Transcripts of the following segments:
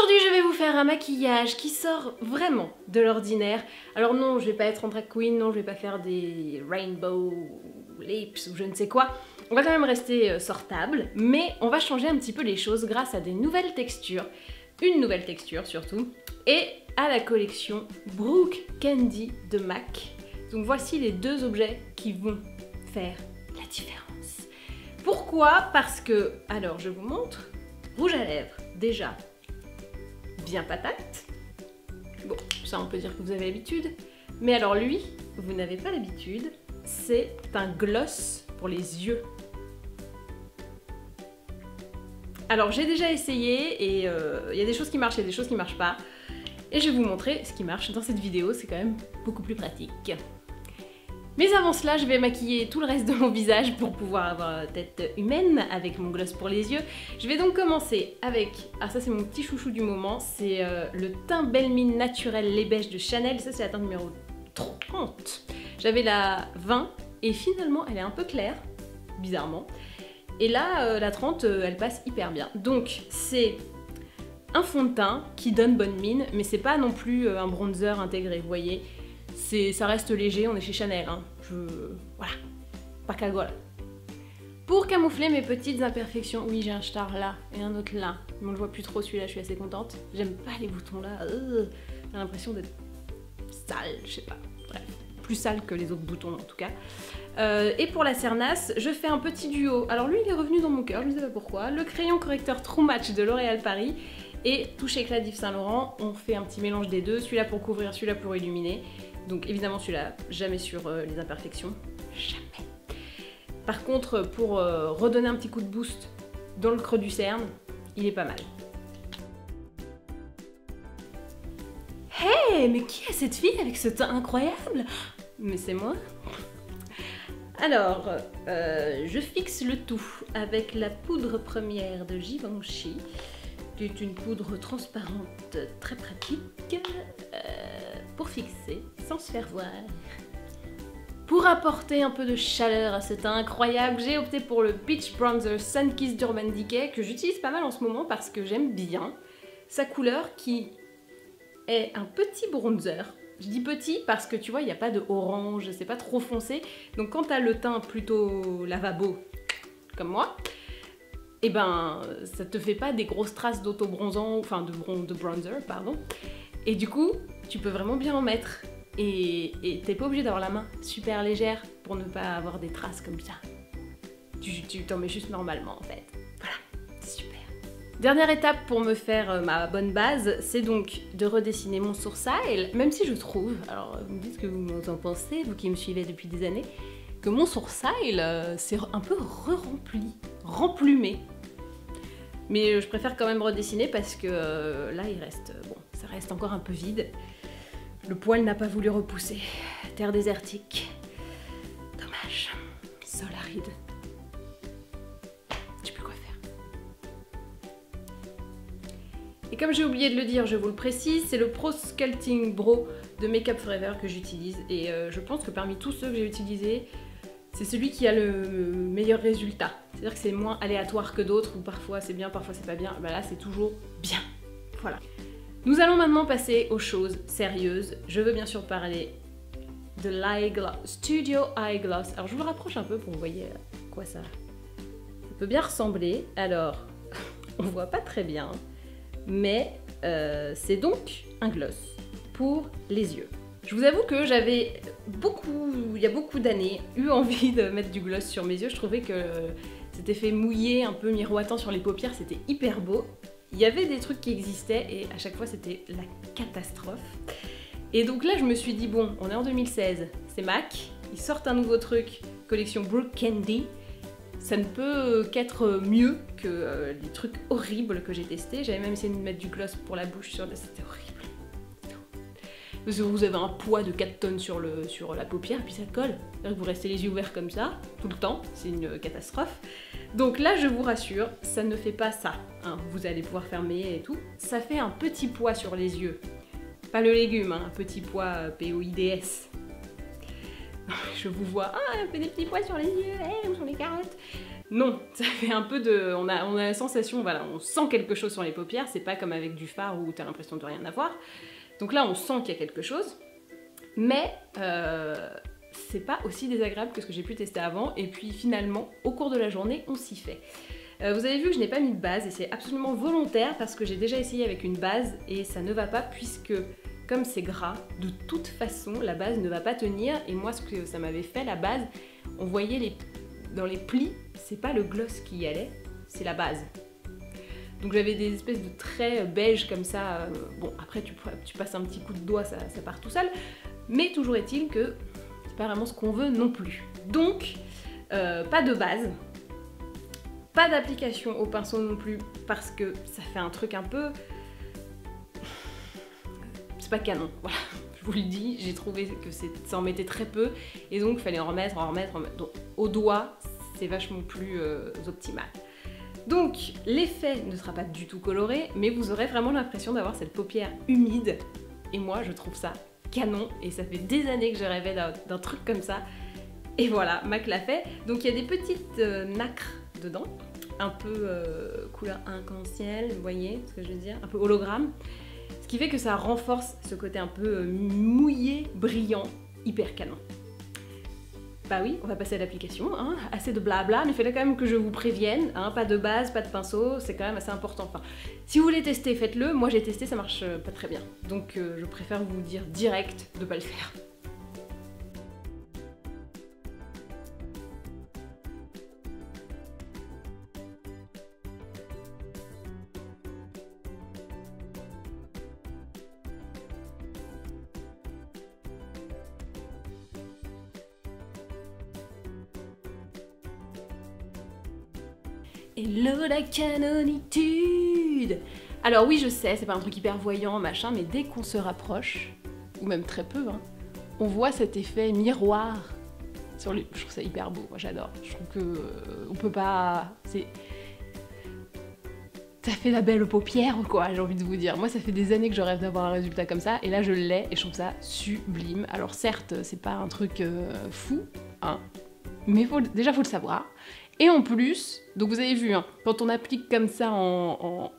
Aujourd'hui, je vais vous faire un maquillage qui sort vraiment de l'ordinaire. Alors non, je vais pas être en drag queen, non, je vais pas faire des rainbow lips ou je ne sais quoi. On va quand même rester sortable, mais on va changer un petit peu les choses grâce à des nouvelles textures, une nouvelle texture surtout, et à la collection Brooke Candy de MAC. Donc voici les deux objets qui vont faire la différence. Pourquoi? Parce que, alors je vous montre, rouge à lèvres, déjà bien patate. Bon, ça on peut dire que vous avez l'habitude. Mais alors lui, vous n'avez pas l'habitude, c'est un gloss pour les yeux. Alors j'ai déjà essayé et il y a des choses qui marchent et des choses qui marchent pas. Et je vais vous montrer ce qui marche dans cette vidéo, c'est quand même beaucoup plus pratique. Mais avant cela, je vais maquiller tout le reste de mon visage pour pouvoir avoir une tête humaine avec mon gloss pour les yeux. Je vais donc commencer avec, ah ça c'est mon petit chouchou du moment, c'est le teint Belle Mine naturel lait beige de Chanel, ça c'est la teinte numéro 30. J'avais la 20 et finalement elle est un peu claire, bizarrement. Et là, la 30, elle passe hyper bien. Donc c'est un fond de teint qui donne bonne mine, mais c'est pas non plus un bronzer intégré, vous voyez. Ça reste léger, on est chez Chanel, hein. Voilà, pas cagole. Pour camoufler mes petites imperfections, oui j'ai un star là et un autre là, mais on le voit plus trop celui-là, je suis assez contente. J'aime pas les boutons là, j'ai l'impression d'être sale, je sais pas, bref, plus sale que les autres boutons en tout cas. Et pour la cernasse, je fais un petit duo. Alors lui il est revenu dans mon cœur, je ne sais pas pourquoi. Le crayon correcteur True Match de L'Oréal Paris et Touche Éclat d'Yves Saint Laurent. On fait un petit mélange des deux, celui-là pour couvrir, celui-là pour illuminer. Donc évidemment celui-là, jamais sur les imperfections, jamais. Par contre, pour redonner un petit coup de boost dans le creux du cerne, il est pas mal. Hey, mais qui est cette fille avec ce teint incroyable? Mais c'est moi. Alors, je fixe le tout avec la poudre première de Givenchy. C'est une poudre transparente très pratique pour fixer sans se faire voir. Pour apporter un peu de chaleur à ce teint incroyable, j'ai opté pour le Peach Bronzer Sun Kiss d'Urban Decay que j'utilise pas mal en ce moment parce que j'aime bien sa couleur qui est un petit bronzer. Je dis petit parce que tu vois, il n'y a pas de orange, c'est pas trop foncé. Donc quand t'as le teint plutôt lavabo, comme moi, et ben ça te fait pas des grosses traces d'auto-bronzant, enfin de bronzer, pardon. Et du coup, tu peux vraiment bien en mettre. Et t'es pas obligé d'avoir la main super légère pour ne pas avoir des traces comme ça. Tu t'en mets juste normalement en fait. Voilà, c'est super. Dernière étape pour me faire ma bonne base, c'est donc de redessiner mon sourcil, même si je trouve, alors vous me dites ce que vous en pensez, vous qui me suivez depuis des années, que mon sourcil c'est un peu remplumé. Mais je préfère quand même redessiner parce que là il reste, bon, ça reste encore un peu vide. Le poil n'a pas voulu repousser. Terre désertique. Dommage. Sol aride. Je sais plus quoi faire. Et comme j'ai oublié de le dire, je vous le précise, c'est le Pro Sculpting Brow de Make Up Forever que j'utilise. Et je pense que parmi tous ceux que j'ai utilisés, c'est celui qui a le meilleur résultat. C'est-à-dire que c'est moins aléatoire que d'autres, où parfois c'est bien, parfois c'est pas bien. Ben là, c'est toujours bien. Voilà. Nous allons maintenant passer aux choses sérieuses. Je veux bien sûr parler de l'Eyegloss, Studio Eyegloss. Alors je vous le rapproche un peu pour que vous voyez à quoi ça peut bien ressembler. Alors, on voit pas très bien, mais c'est donc un gloss pour les yeux. Je vous avoue que j'avais il y a beaucoup d'années, eu envie de mettre du gloss sur mes yeux. Je trouvais que cet effet mouillé, un peu miroitant sur les paupières, c'était hyper beau. Il y avait des trucs qui existaient et à chaque fois c'était la catastrophe. Et donc là je me suis dit bon, on est en 2016, c'est MAC, ils sortent un nouveau truc, collection Brooke Candy. Ça ne peut qu'être mieux que les trucs horribles que j'ai testés. J'avais même essayé de mettre du gloss pour la bouche, c'était horrible. Parce que vous avez un poids de 4 tonnes sur la paupière et puis ça colle. C'est-à-dire que vous restez les yeux ouverts comme ça, tout le temps, c'est une catastrophe. Donc là, je vous rassure, ça ne fait pas ça. Hein. Vous allez pouvoir fermer et tout. Ça fait un petit poids sur les yeux. Pas le légume, hein, un petit poids POIDS. Je vous vois, ah, elle fait des petits pois sur les yeux, où sont les carottes? non, ça fait un peu de... On a la sensation, voilà, on sent quelque chose sur les paupières, c'est pas comme avec du fard où t'as l'impression de rien avoir. Donc là, on sent qu'il y a quelque chose, mais c'est pas aussi désagréable que ce que j'ai pu tester avant, et puis finalement, au cours de la journée, on s'y fait. Vous avez vu que je n'ai pas mis de base, et c'est absolument volontaire, parce que j'ai déjà essayé avec une base, et ça ne va pas, puisque comme c'est gras, de toute façon, la base ne va pas tenir, et moi, ce que ça m'avait fait, la base, on voyait dans les plis, c'est pas le gloss qui y allait, c'est la base. Donc j'avais des espèces de traits beige comme ça, bon après tu passes un petit coup de doigt, ça part tout seul, mais toujours est-il que c'est pas vraiment ce qu'on veut non plus. Donc pas de base, pas d'application au pinceau non plus, parce que ça fait un truc un peu... C'est pas canon, voilà. Je vous le dis, j'ai trouvé que ça en mettait très peu, et donc il fallait en remettre. Donc au doigt, c'est vachement plus optimal. Donc l'effet ne sera pas du tout coloré, mais vous aurez vraiment l'impression d'avoir cette paupière humide, et moi je trouve ça canon, et ça fait des années que je rêvais d'un truc comme ça, et voilà, Mac l'a fait. Donc il y a des petites nacres dedans, un peu couleur arc-en-ciel, vous voyez ce que je veux dire, un peu hologramme. Ce qui fait que ça renforce ce côté un peu mouillé, brillant, hyper canon. Bah oui, on va passer à l'application, hein. Assez de blabla, mais il fallait quand même que je vous prévienne, hein. Pas de base, pas de pinceau, c'est quand même assez important. Enfin, si vous voulez tester, faites-le. Moi j'ai testé, ça marche pas très bien. Donc je préfère vous dire direct de pas le faire. Hello la canonitude! Alors oui, je sais, c'est pas un truc hyper voyant, machin, mais dès qu'on se rapproche, ou même très peu, hein, on voit cet effet miroir sur les... Je trouve ça hyper beau, moi j'adore. Je trouve que on peut pas... Ça fait la belle paupière, quoi, j'ai envie de vous dire. Moi, ça fait des années que je rêve d'avoir un résultat comme ça, et là je l'ai, et je trouve ça sublime. Alors certes, c'est pas un truc fou, hein, mais déjà faut le savoir. Et en plus, donc vous avez vu, hein, quand on applique comme ça en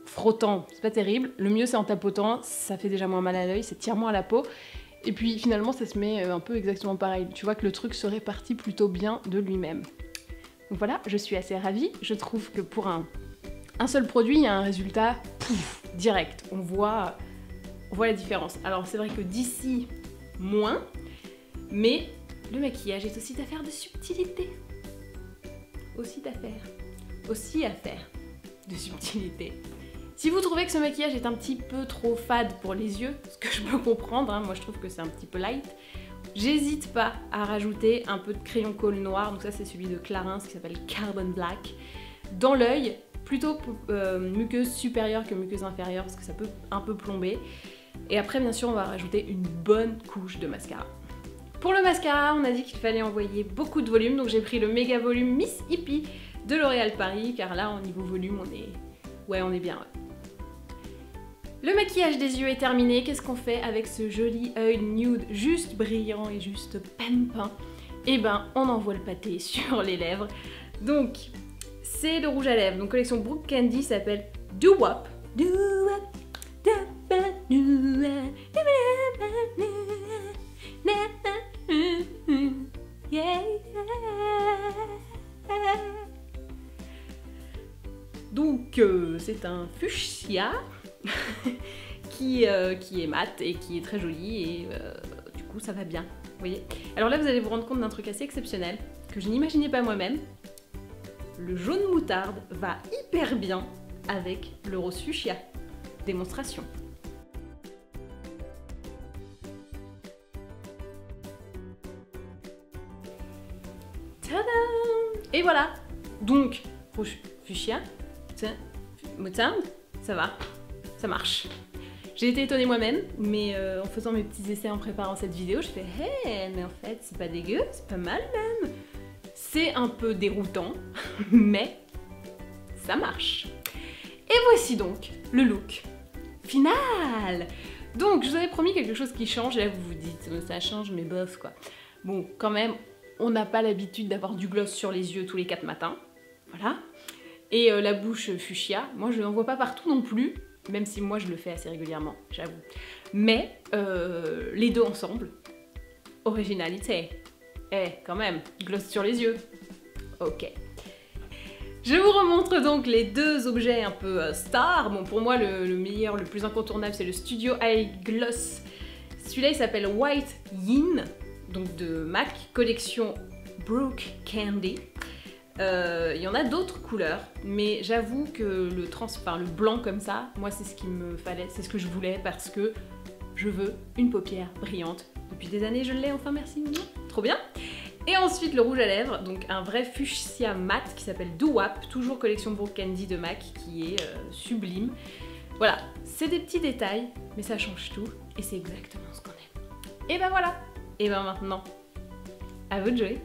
frottant, c'est pas terrible. Le mieux c'est en tapotant, ça fait déjà moins mal à l'œil, ça tire moins à la peau. Et puis finalement ça se met un peu exactement pareil. Tu vois que le truc se répartit plutôt bien de lui-même. Donc voilà, je suis assez ravie. Je trouve que pour un seul produit, il y a un résultat direct. On voit la différence. Alors c'est vrai que d'ici, moins, mais le maquillage est aussi d'affaire de subtilité. Aussi à faire de subtilité. Si vous trouvez que ce maquillage est un petit peu trop fade pour les yeux, ce que je peux comprendre, hein, moi je trouve que c'est un petit peu light, j'hésite pas à rajouter un peu de crayon colle noir, donc ça c'est celui de Clarins qui s'appelle Carbon Black, dans l'œil, plutôt muqueuse supérieure que muqueuse inférieure, parce que ça peut un peu plomber. Et après bien sûr on va rajouter une bonne couche de mascara. Pour le mascara, on a dit qu'il fallait envoyer beaucoup de volume, donc j'ai pris le méga volume Miss Hippie de L'Oréal Paris, car là, au niveau volume, on est bien. Ouais. Le maquillage des yeux est terminé. Qu'est-ce qu'on fait avec ce joli œil nude, juste brillant et juste pimpant? Eh ben, on envoie le pâté sur les lèvres. Donc, c'est le rouge à lèvres. Donc, collection Brooke Candy s'appelle Do Wop. Do Wop. Donc c'est un fuchsia qui est mat et qui est très joli, et du coup ça va bien, vous voyez. Alors là vous allez vous rendre compte d'un truc assez exceptionnel que je n'imaginais pas moi-même. Le jaune moutarde va hyper bien avec le rose fuchsia. Démonstration. Tadam! Et voilà. Donc, rouge fuchsia, moutarde, ça va, ça marche. J'ai été étonnée moi-même, mais en faisant mes petits essais en préparant cette vidéo, je fais « Hey, mais en fait, c'est pas dégueu, c'est pas mal même !» C'est un peu déroutant, mais ça marche. Et voici donc le look final. Donc, je vous avais promis quelque chose qui change, et là vous vous dites « Ça change, mais bof, quoi. » Bon, quand même, on n'a pas l'habitude d'avoir du gloss sur les yeux tous les 4 matins. Voilà. Et la bouche fuchsia, moi je n'en vois pas partout non plus, même si moi je le fais assez régulièrement, j'avoue. Mais les deux ensemble, originalité. Quand même, gloss sur les yeux. Ok. Je vous remontre donc les deux objets un peu stars. Bon, pour moi, le meilleur, le plus incontournable, c'est le Studio Eye Gloss. Celui-là, il s'appelle White Yin, donc de MAC, collection Brook Candy. Il y en a d'autres couleurs, mais j'avoue que le blanc comme ça, moi, c'est ce qu'il me fallait, c'est ce que je voulais parce que je veux une paupière brillante. Depuis des années, je l'ai, enfin merci, trop bien. Et ensuite le rouge à lèvres, donc un vrai fuchsia mat qui s'appelle Doo Wop, toujours collection Brook Candy de MAC, qui est sublime. Voilà, c'est des petits détails, mais ça change tout, et c'est exactement ce qu'on aime. Et ben voilà, et ben maintenant, à vous de jouer.